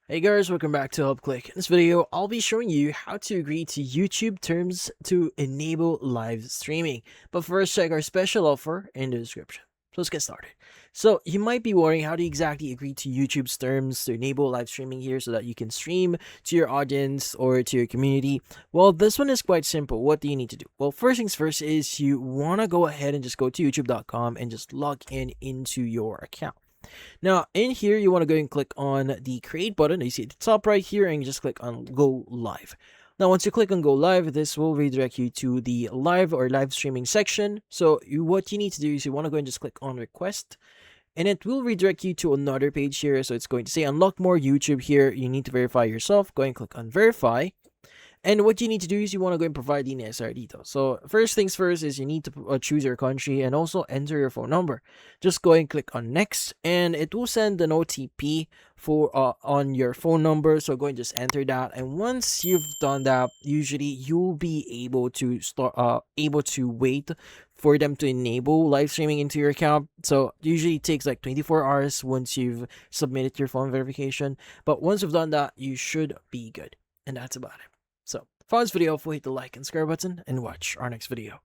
Hey guys, welcome back to HelpClick. In this video, I'll be showing you how to agree to YouTube terms to enable live streaming. But first, check our special offer in the description. So let's get started. So you might be wondering how to exactly agree to YouTube's terms to enable live streaming here so that you can stream to your audience or to your community. Well, this one is quite simple. What do you need to do? Well, first things first is you want to go ahead and just go to youtube.com and just log in into your account. Now, in here, you want to go and click on the create button. You see at the top right here, and you just click on go live. Now, once you click on go live, this will redirect you to the live or live streaming section. So what you need to do is you want to go and just click on request, and it will redirect you to another page here. So it's going to say unlock more YouTube here. You need to verify yourself. Go and click on verify. And what you need to do is you want to go and provide the necessary details. So first things first is you need to choose your country and also enter your phone number. Just go and click on next, and it will send an OTP for on your phone number. So go and just enter that. And once you've done that, usually you'll be able to wait for them to enable live streaming into your account. So usually it takes like 24 hours once you've submitted your phone verification. But once you've done that, you should be good. And that's about it. So, if you found this video helpful, hit the like and subscribe button and watch our next video.